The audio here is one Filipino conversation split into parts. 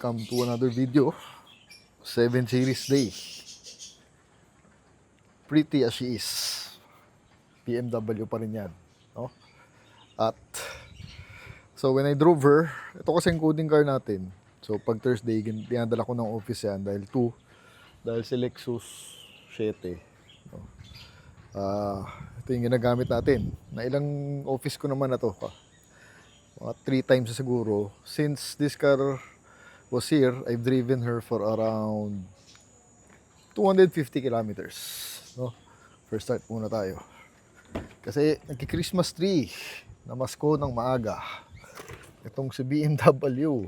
welcome to another video. 7 Series Day. Pretty as she is, BMW pa rin yan, no? At so when I drove her, ito kasi yung coding car natin. So pag Thursday, dinadala ko ng office yan dahil si Lexus 7, no? Ito yung ginagamit natin. Na ilang office ko naman na to, mga 3 times siguro. Since this car was here, I've driven her for around 250 kilometers, no? First start muna tayo. Kasi nagki-Christmas tree, namasko ng maaga. Itong si BMW.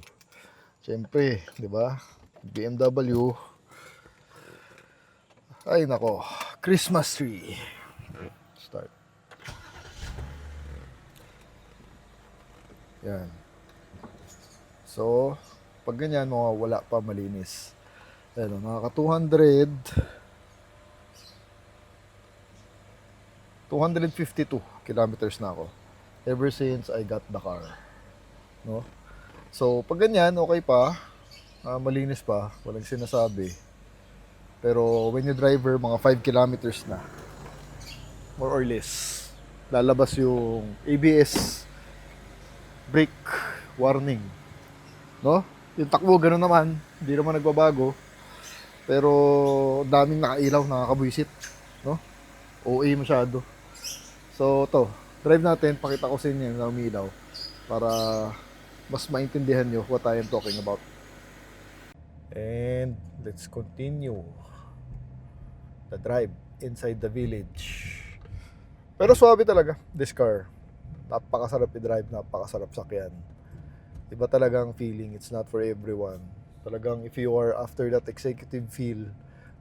Siyempre, di ba? BMW. Ay nako, Christmas tree. Start. Yan. So, pag ganyan, wala pa malinis. Ayan, nakaka 252 kilometers na ako ever since I got the car, no? So, pag ganyan, okay pa, malinis pa, walang sinasabi. Pero when you drive her, mga 5 kilometers na, more or less, lalabas yung ABS brake warning, no? Yung takbo, gano'n naman, hindi naman nagbabago. Pero daming nakailaw, nakakabwisit, no? OA masyado. So, to, drive natin, pakita ko sa inyo na umilaw para mas maintindihan nyo what I am talking about. And let's continue the drive inside the village. Pero swabe talaga, this car. Napakasarap i-drive, napakasarap sakyan. Iba talagang feeling, it's not for everyone. Talagang if you are after that executive feel,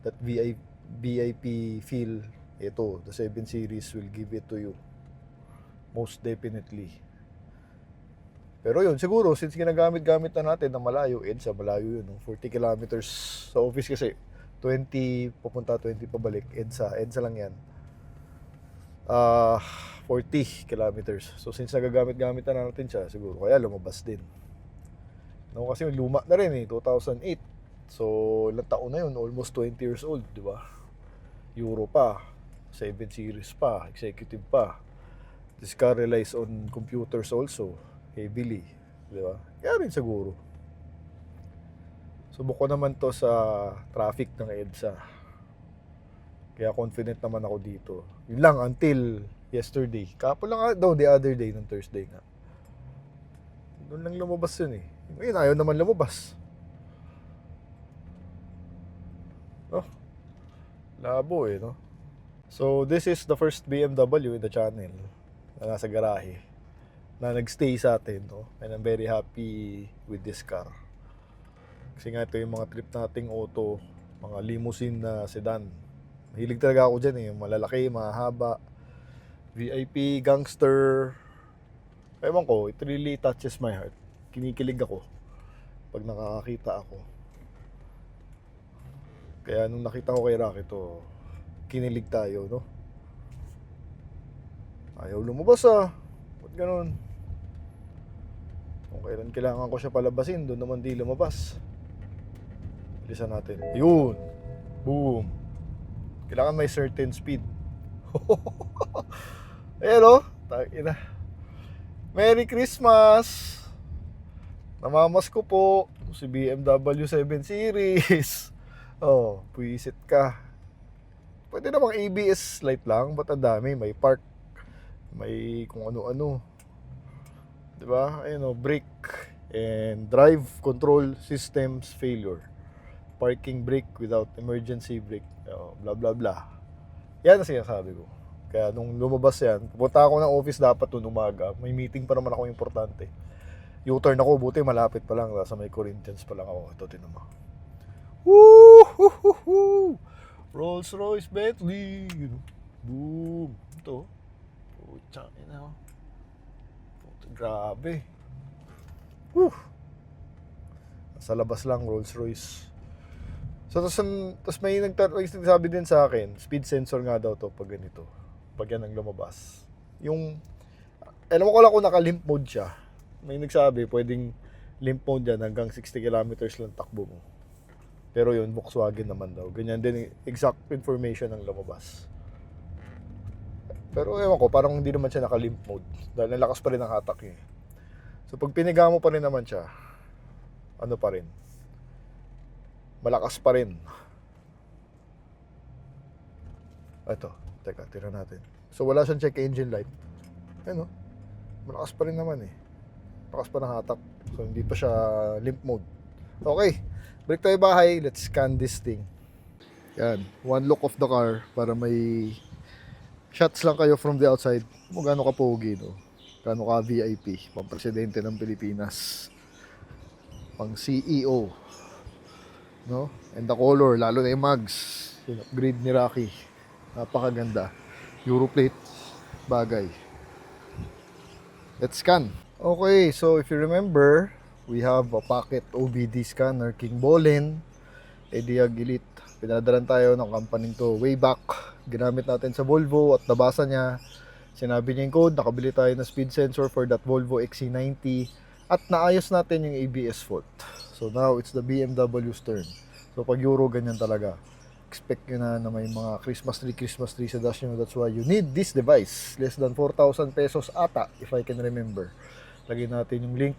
that VIP feel, ito, the 7 Series will give it to you. Most definitely. Pero yun, siguro, since ginagamit-gamit na natin na malayo, EDSA, malayo yun, 40 kilometers sa office kasi, 20 pupunta, 20 pabalik, EDSA lang yan. 40 kilometers. So since nagagamit-gamit na natin siya, siguro kaya lumabas din. No, kasi luma na rin 2008. So ilang taon na yun, almost 20 years old, di ba? Euro pa, 7 Series pa, executive pa. This car relies on computers also, heavily, di ba? Kaya rin siguro. Subok ko naman to sa traffic ng EDSA. Kaya confident naman ako dito. Yun lang until yesterday. Kapon lang daw, the other day, ng Thursday nga. Doon lang lumabas yun eh. Ngayon ayaw naman lumabas. Oh, labo eh, no? So, this is the first BMW in the channel na nasa garahe na nagstay sa atin, no? And I'm very happy with this car. Kasi nga ito yung mga trip nating auto, mga limousine na sedan. Mahilig talaga ako dyan eh, yung malalaki, mahaba, VIP, gangster. Ewan ko, it really touches my heart. Kinikilig ako pag nakakakita ako. Kaya nung nakita ko kay Rocky to, kinilig tayo, no? Ayaw lumabas Ba't ganun? Kung kailan kailangan ko siya palabasin, doon naman di lumabas. Bilisan natin. Yun! Boom! Kailangan may certain speed. Ayan o, tangina. Merry Christmas! Namamas ko po si BMW 7 Series. Oh, puwisit ka. Pwede namang ABS light lang, ba't ang dami? May park, may kung ano-ano. Diba? Ayan o, brake and drive control systems failure. Parking brake without emergency brake, blah blah blah. Yan ang sinasabi ko. Kaya nung lumabas yan, pupunta ako ng office dapat noon umaga. May meeting pa naman ako importante. U-turn ako, buti malapit pa lang. Sa may Corinthians pa lang ako. Ito, tinan mo. Woo! Rolls Royce Bentley. Boom. Ito. Pucha, ina. Grabe. Woo! Sa labas lang, Rolls Royce. So, tapos may nagsabi din sa akin, speed sensor nga daw to pag ganito. Pag yan ang lumabas. Yung, alam ko lang kung naka-limp mode siya. May nagsabi, pwedeng limp mode yan, hanggang 60 kilometers lang takbo mo. Pero yun, Volkswagen naman daw. Ganyan din exact information ang lumabas. Pero ewan ko, parang hindi naman siya naka-limp mode. Dahil nalakas pa rin ang hatak eh. So pag piniga mo pa rin naman siya, ano pa rin? Malakas pa rin. Ito, teka, tira natin. So wala siyang check engine light. Ano? Malakas pa rin naman eh. Malakas pa ng hatak. So hindi pa siya limp mode. Okay, balik tayo bahay. Let's scan this thing. Yan, one look of the car para may shots lang kayo from the outside. Kung gaano ka pogi, no? Gaano ka VIP, pang presidente ng Pilipinas, pang CEO, no? And the color, lalo na yung mags, yung upgrade ni Rocky, napakaganda. Europlate, bagay. Let's scan. Okay, so if you remember, we have a pocket OBD scanner, King Bolin, Ediag Elite. Pinadalan tayo ng company to way back. Ginamit natin sa Volvo at nabasa niya. Sinabi niya yung code, nakabili tayo ng speed sensor for that Volvo XC90 at naayos natin yung ABS fault. So now it's the BMW's turn. So pag Euro, ganyan talaga. Expect nyo na may mga Christmas tree sa dash nyo. That's why you need this device. Less than 4,000 pesos ata, if I can remember. Lagyan natin yung link.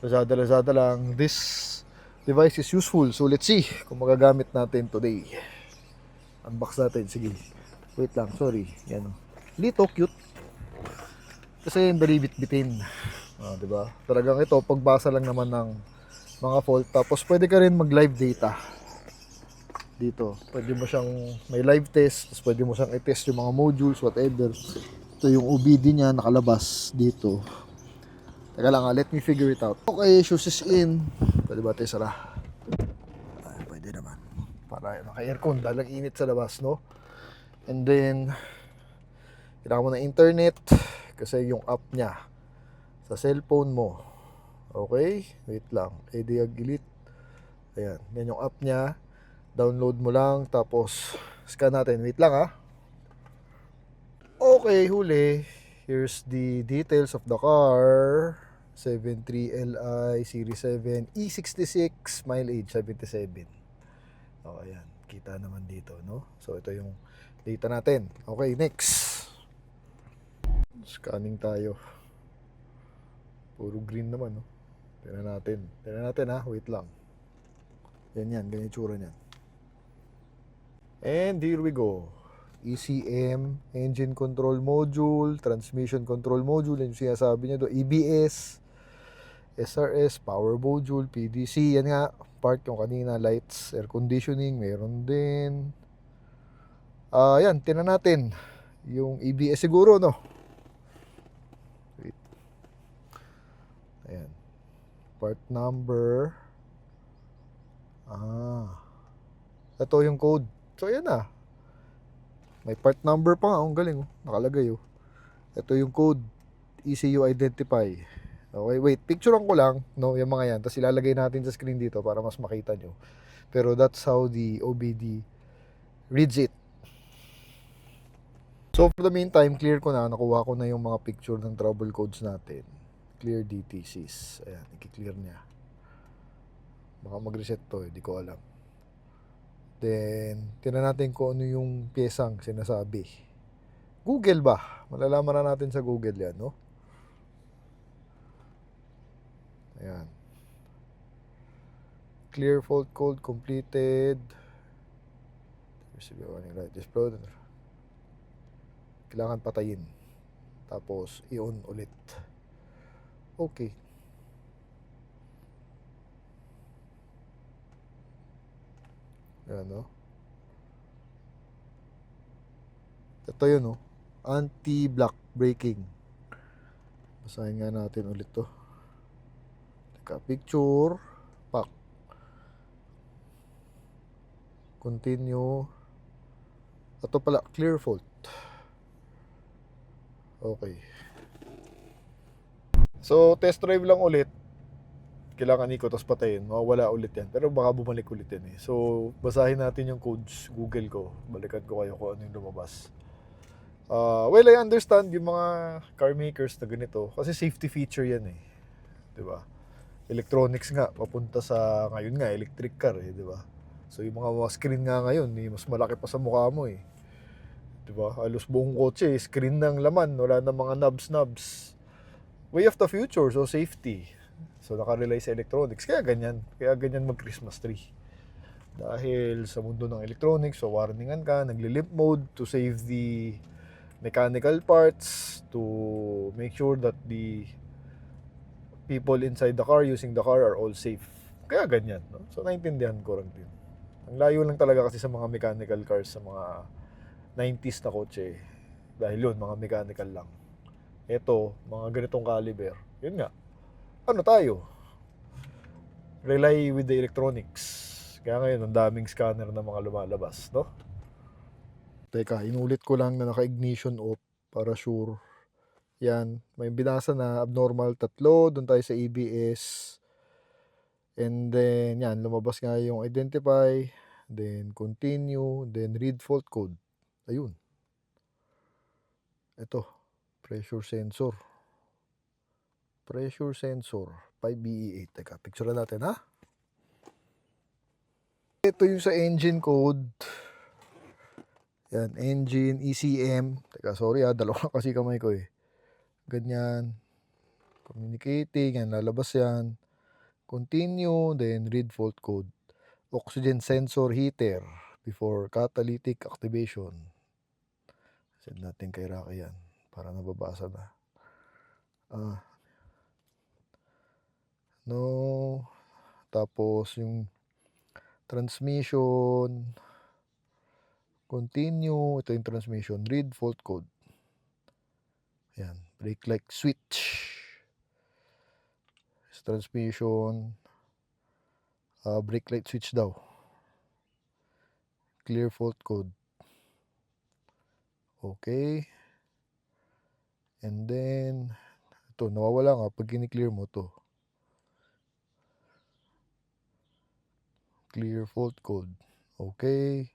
Lazada lang. This device is useful. So let's see kung magagamit natin today. Unbox natin. Sige. Wait lang. Sorry. Yan. Lito. Cute. Kasi yung dali bit-bitin. Diba? Talagang ito, pagbasa lang naman ng mga fault. Tapos pwede ka rin mag-live data. Dito. Pwede mo siyang may live test. Tapos pwede mo siyang i-test yung mga modules, whatever. Ito yung OBD niya nakalabas dito. Teka lang, let me figure it out. Okay, shoes is in. Pwede ba tayo sara? Ay, pwede naman. Para naka-aircon, dalang init sa labas, no? And then, kailangan mo ng internet kasi yung app niya sa cellphone mo. Okay? Wait lang. Ediag Elite. Ayan. Yan yung app niya. Download mo lang. Tapos, scan natin. Wait lang, ha? Okay, huli. Here's the details of the car. 73Li Series 7 E66 mileage 77. O ayan, kita naman dito, no? So ito yung data natin. Okay, next. Scanning tayo. Puro green naman, no? Tingnan natin ha, wait lang. Yan, ganyan tsura niyan. And here we go. ECM, engine control module, transmission control module, yung sinasabi niya doon, EBS, SRS, power module, PDC, yan nga, part yung kanina, lights, air conditioning, meron din. Yan, tingnan natin, yung EBS siguro, no? Wait. Ayan. Part number. Ito yung code. So, yan na. May part number pa nga, ang galing, nakalagay Ito yung code, ECU identify. Okay, wait, picturean ko lang, no, yung mga yan, tapos ilalagay natin sa screen dito para mas makita nyo. Pero that's how the OBD reads it. So for the meantime, clear ko na, nakuha ko na yung mga picture ng trouble codes natin. Clear DTCs. Ayan, i-clear niya. Baka mag-reset to, hindi ko alam. Then, tingnan natin kung ano yung piyesang sinasabi. Google ba? Malalaman na natin sa Google yan, no? Ayan. Clear fault code completed. Kailangan patayin. Tapos, i-on ulit. Okay. Ayan, no? Ito yun, no? Anti-block braking. Basahin nga natin ulit to. Teka, picture. Pack. Continue. Ito pala, clear fault. Okay. So, test drive lang ulit. Kailangan ikot tapos patayin, mawawala ulit yan, pero baka bumalik ulit yan So basahin natin yung codes, Google ko, balikan ko kayo kung ano yung lumabas. Well, I understand yung mga car makers na ganito kasi safety feature yan diba? electronics nga papunta sa ngayon nga electric car eh, di ba? So yung mga screen nga ngayon, mas malaki pa sa mukha mo eh. Di ba? Halos buong kotse, screen ng laman, wala na mga knobs. Way of the future, so safety. So nakarely sa electronics, kaya ganyan mag-Christmas tree. Dahil sa mundo ng electronics, so warningan ka, nagli-limp mode to save the mechanical parts, to make sure that the people inside the car, using the car are all safe. Kaya ganyan, no? So naintindihan ko rin din. Ang layo lang talaga kasi sa mga mechanical cars, sa mga 90s na kotse. Dahil yun, mga mechanical lang. Ito, mga ganitong caliber. Yun nga. Ano tayo? Rely with the electronics. Kaya ngayon, ang daming scanner na mga lumalabas, no? Teka, inulit ko lang na naka-ignition off para sure. Yan, may binasa na abnormal 3, doon tayo sa ABS. And then, yan, lumabas nga yung identify, then continue, then read fault code. Ayun. Ito, pressure sensor. Pressure sensor, 5BE8. Teka, picture natin ha. Ito yung sa engine code. Yan, engine, ECM. Teka, sorry ha, dalawa kasi kamay ko eh. Ganyan. Communicating, yan, lalabas yan. Continue, then read fault code. Oxygen sensor heater before catalytic activation. Send natin kay Rocky yan para nababasa na. No. Tapos yung transmission. Continue. Ito yung transmission. Read fault code. Yan. Brake light switch. Transmission. Brake light switch daw. Clear fault code. Okay. And then, ito, nawawala nga pag kini-clear mo to. Clear fault code. Okay.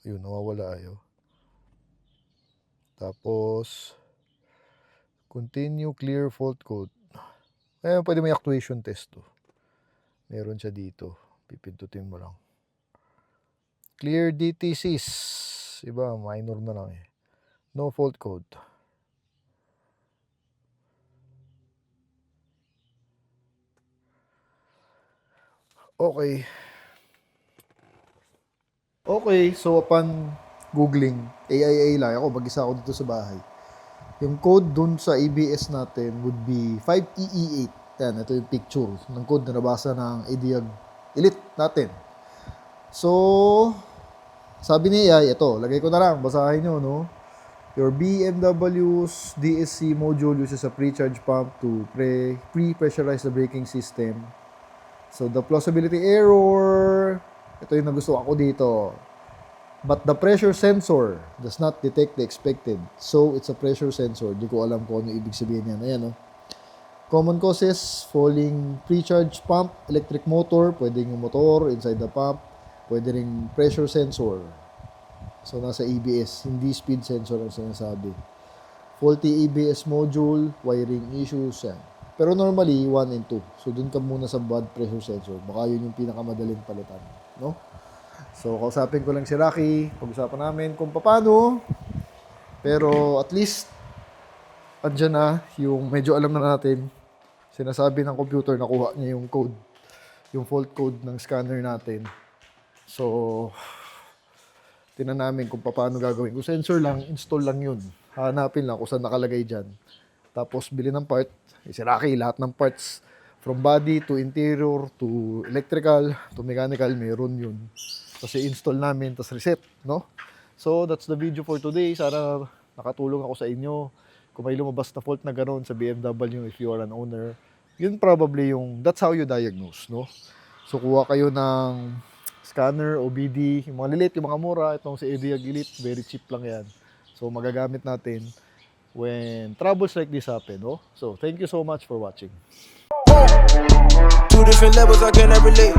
Ayun, nawawala ayo. Tapos, continue clear fault code. Ayun, pwede may actuation test to. Meron siya dito. Pipindutin mo lang. Clear DTCs. Iba, minor na lang eh. No fault code. Okay. Okay, so upon googling, AIA lang ako, mag-isa ako dito sa bahay. Yung code dun sa ABS natin would be 5EE8. Yan, ito yung picture ng code na nabasa ng ADIAG Elite natin. So, sabi ni AI, ito, lagay ko na lang, basahin nyo, no? Your BMW's DSC module uses a pre-charge pump to pre-pressurize the braking system. So, the plausibility error, ito yung nagustuhan ko dito. But the pressure sensor does not detect the expected. So, it's a pressure sensor. Di ko alam kung ano ibig sabihin yan. Ayan, no? Common causes, falling pre-charge pump, electric motor, pwedeng yung motor inside the pump, pwede ring pressure sensor. So, nasa ABS, hindi speed sensor ang sinasabi. Faulty ABS module, wiring issues, yan. Pero normally, 1 and 2. So, dun ka muna sa bad pressure sensor. Baka yun yung pinakamadaling palitan. No? So, kausapin ko lang si Rocky. Pag-usapan namin kung paano. Pero, at least, andyan na yung medyo alam na natin. Sinasabi ng computer, nakuha niya yung code. Yung fault code ng scanner natin. So, tinan namin kung paano gagawin. Kung sensor lang, install lang yun. Hanapin lang kung saan nakalagay dyan. Tapos, bili ng part. Si Rocky, lahat ng parts. From body to interior to electrical to mechanical, meron yun. Kasi install namin, tapos reset, no? So, that's the video for today. Sana nakatulong ako sa inyo. Kung may lumabas na fault na gano'n sa BMW, if you are an owner, yun probably yung, that's how you diagnose, no? So, kuha kayo ng scanner, OBD, yung mga lilit, yung mga mura, itong si ADIAG Elite, very cheap lang yan. So, magagamit natin when troubles like this happen, no? So, thank you so much for watching. Two different levels I cannot relate.